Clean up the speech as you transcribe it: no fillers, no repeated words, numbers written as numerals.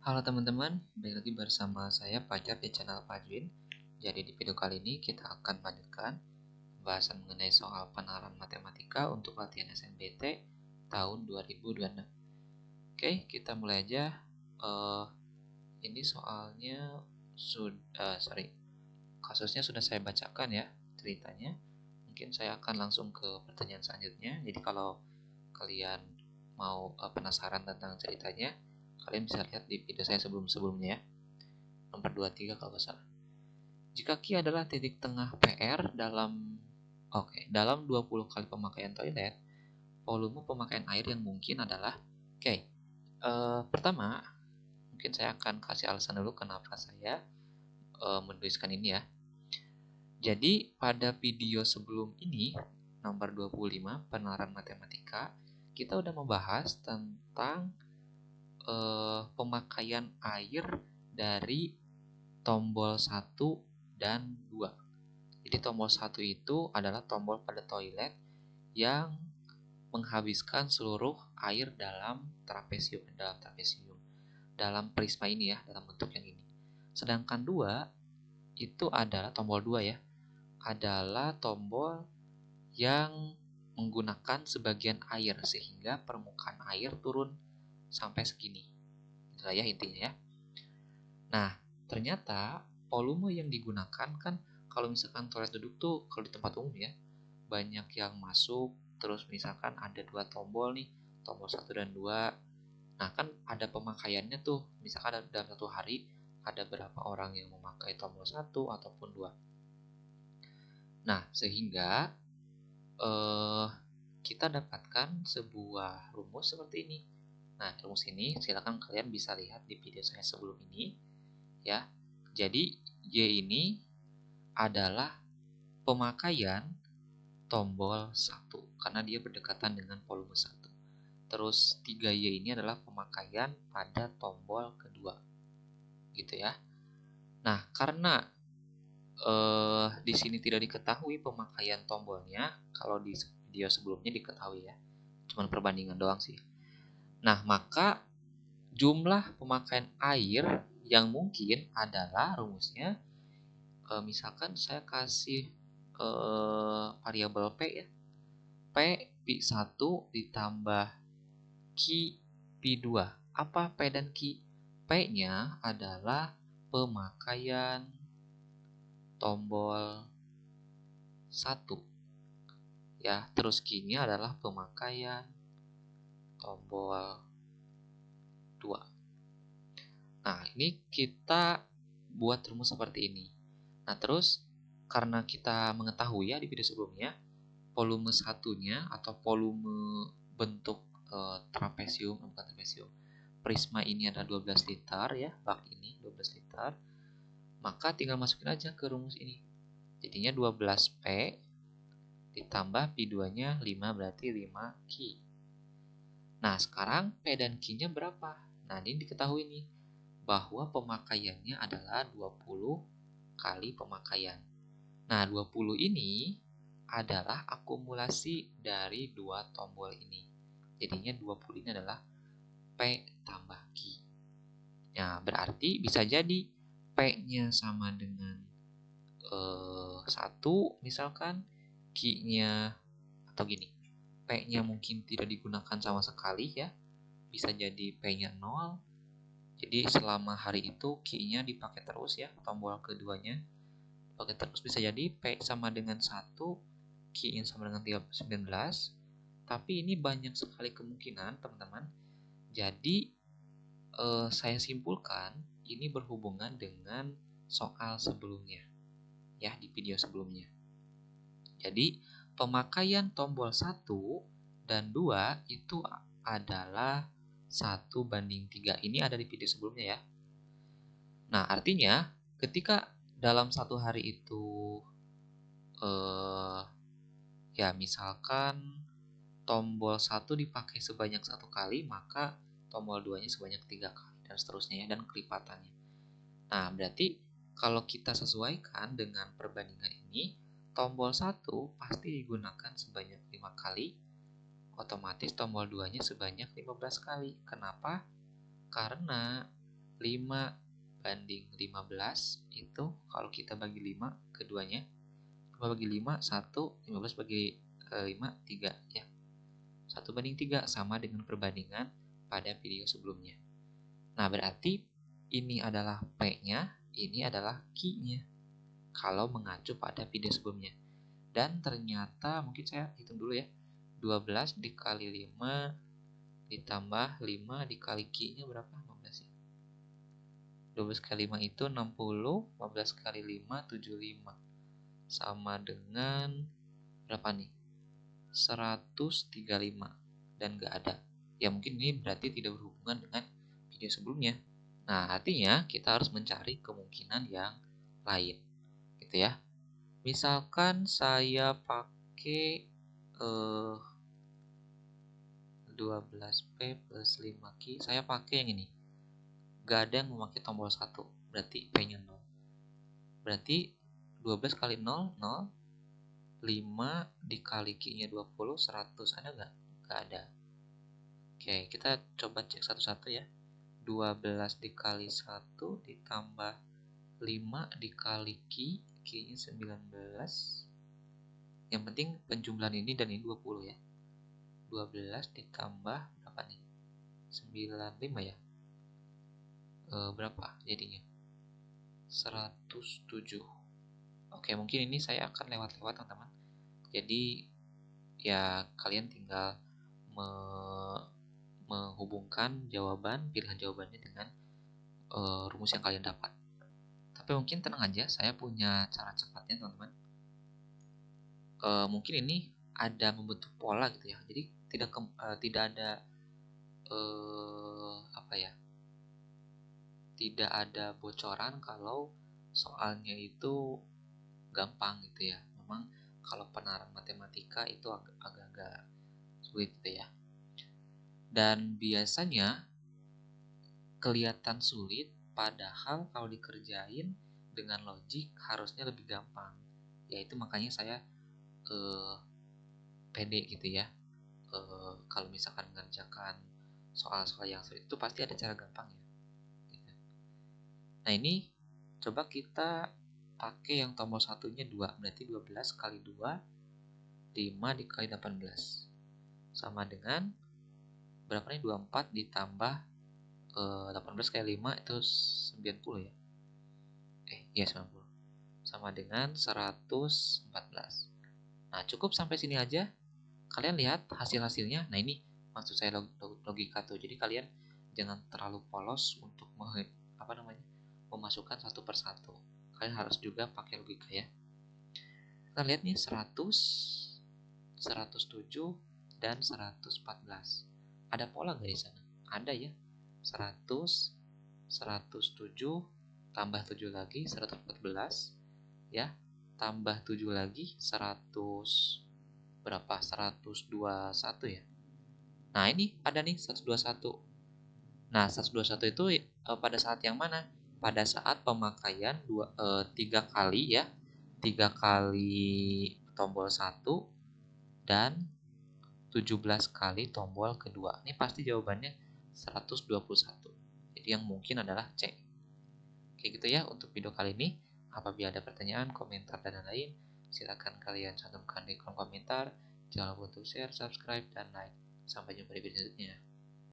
Halo teman-teman, balik lagi bersama saya Fajar di channel Fajrin. Jadi di video kali ini kita akan melanjutkan pembahasan mengenai soal penalaran matematika untuk latihan SNBT tahun 2026. Oke, kita mulai aja. Ini soalnya kasusnya sudah saya bacakan ya ceritanya. Mungkin saya akan langsung ke pertanyaan selanjutnya. Jadi kalau kalian mau penasaran tentang ceritanya, kalian bisa lihat di video saya sebelum-sebelumnya ya. Nomor 23 kalau nggak salah. Jika Q adalah titik tengah PR dalam 20 kali pemakaian toilet, volume pemakaian air yang mungkin adalah pertama, mungkin saya akan kasih alasan dulu kenapa saya menuliskan ini ya. Jadi pada video sebelum ini, nomor 25, penalaran matematika, kita udah membahas tentang pemakaian air dari tombol 1 dan 2. Jadi tombol 1 itu adalah tombol pada toilet yang menghabiskan seluruh air dalam trapesium, dalam prisma ini ya, dalam bentuk yang ini. Sedangkan 2 itu adalah tombol 2 ya, adalah tombol yang menggunakan sebagian air sehingga permukaan air turun sampai segini. Itulah ya intinya ya. Nah, ternyata volume yang digunakan kan kalau misalkan toilet duduk tuh kalau di tempat umum ya, banyak yang masuk, terus misalkan ada 2 tombol nih, tombol 1 dan 2. Nah, kan ada pemakaiannya tuh, misalkan dalam satu hari ada berapa orang yang memakai tombol 1 ataupun 2. Nah, sehingga kita dapatkan sebuah rumus seperti ini. Nah, rumus ini silakan kalian bisa lihat di video saya sebelum ini ya. Jadi Y ini adalah pemakaian tombol 1 karena dia berdekatan dengan volume 1. Terus 3Y ini adalah pemakaian pada tombol kedua. Gitu ya. Nah, karena di sini tidak diketahui pemakaian tombolnya, kalau di video sebelumnya diketahui ya. Cuman perbandingan doang sih. Nah, maka jumlah pemakaian air yang mungkin adalah rumusnya misalkan saya kasih variabel P ya. P Pi1 ditambah Q Pi2. Apa P dan Q? P-nya adalah pemakaian tombol 1 ya, terus Q-nya adalah pemakaian tombol 2. Nah, ini kita buat rumus seperti ini. Nah, terus karena kita mengetahui ya di video sebelumnya, volume satunya atau volume bentuk trapesium, bukan trapesium, prisma ini ada 12 liter ya, bak ini 12 liter. Maka tinggal masukin aja ke rumus ini. Jadinya 12P ditambah Pi2-nya 5 berarti 5Q. Nah, sekarang P dan Q-nya berapa? Nah, ini diketahui nih bahwa pemakaiannya adalah 20 kali pemakaian. Nah, 20 ini adalah akumulasi dari 2 tombol ini. Jadinya 20 ini adalah P tambah Q. Nah, berarti bisa jadi P-nya sama dengan 1 misalkan, Q-nya atau gini, P-nya mungkin tidak digunakan sama sekali ya. Bisa jadi P-nya 0. Jadi selama hari itu Q-nya dipakai terus ya, tombol keduanya pakai terus. Bisa jadi P sama dengan 1, Q-nya sama dengan 19. Tapi ini banyak sekali kemungkinan teman-teman. Jadi saya simpulkan ini berhubungan dengan soal sebelumnya ya, di video sebelumnya. Jadi pemakaian tombol 1 dan 2 itu adalah 1:3. Ini ada di video sebelumnya ya. Nah, artinya ketika dalam satu hari itu ya misalkan tombol 1 dipakai sebanyak 1 kali, maka tombol 2-nya sebanyak 3 kali dan seterusnya ya, dan kelipatannya. Nah, berarti kalau kita sesuaikan dengan perbandingan ini, tombol 1 pasti digunakan sebanyak 5 kali, otomatis tombol 2-nya sebanyak 15 kali. Kenapa? Karena 5/15 itu kalau kita bagi 5 keduanya, 5 bagi 5 1, 15 bagi 5 3 ya. 1/3 sama dengan perbandingan pada video sebelumnya. Nah, berarti ini adalah P-nya, ini adalah Q-nya kalau mengacu pada video sebelumnya. Dan ternyata mungkin saya hitung dulu ya. 12 dikali 5 ditambah 5 dikali Q-nya berapa? 15 ya. 12 kali 5 itu 60, 15 kali 5 75. Sama dengan berapa nih? 135 dan nggak ada. Ya mungkin ini berarti tidak berhubungan dengan video sebelumnya. Nah, artinya kita harus mencari kemungkinan yang lain, gitu ya. Misalkan saya pakai 12P plus 5Q, saya pakai yang ini. Gak ada yang memakai tombol 1, berarti P-nya 0. Berarti 12 kali 0, 0. 5 dikali Q-nya 20, 100. Ada nggak? Nggak ada. Oke, kita coba cek satu-satu ya. 12 dikali 1 ditambah 5 dikali Q-nya 19. Yang penting penjumlahan ini dan ini 20 ya. 12 ditambah berapa nih? 95 ya. Berapa jadinya? 107. Oke, mungkin ini saya akan lewat-lewat teman-teman. Jadi ya kalian tinggal menghubungkan pilihan jawabannya dengan rumus yang kalian dapat. Tapi mungkin tenang aja, saya punya cara cepatnya teman-teman. Mungkin ini ada membentuk pola gitu ya. Jadi tidak ada tidak ada bocoran kalau soalnya itu gampang gitu ya. Memang kalau penerapan matematika itu agak-agak sulit gitu ya. Dan biasanya kelihatan sulit, padahal kalau dikerjain dengan logik harusnya lebih gampang. Yaitu makanya saya pede gitu ya. Kalau misalkan mengerjakan soal-soal yang sulit itu pasti ada cara gampang ya. Gitu. Nah, ini coba kita pakai yang tombol satunya 2, berarti 12 kali 2, 5 dikali 18. Sama dengan berapa nih? 24 ditambah 18 kali 5 itu 90 ya. Iya 90. Sama dengan 114. Nah, cukup sampai sini aja. Kalian lihat hasil-hasilnya. Nah, ini maksud saya logika tuh. Jadi kalian jangan terlalu polos untuk memasukkan satu persatu. Kalian harus juga pakai logika ya. Kita lihat nih 100, 107 dan 114. Ada pola nggak di sana? Ada ya. 100, 107 tambah 7 lagi 114 ya. Tambah 7 lagi 100 berapa? 121 ya. Nah, ini ada nih 121. Nah, 121 itu pada saat yang mana? Pada saat pemakaian 3 kali ya. 3 kali tombol 1 dan 17 kali tombol kedua. Ini pasti jawabannya 121. Jadi yang mungkin adalah C. Kayak gitu ya untuk video kali ini. Apabila ada pertanyaan, komentar, dan lain-lain, silakan kalian cantumkan di kolom komentar. Jangan lupa untuk share, subscribe, dan like. Sampai jumpa di video selanjutnya.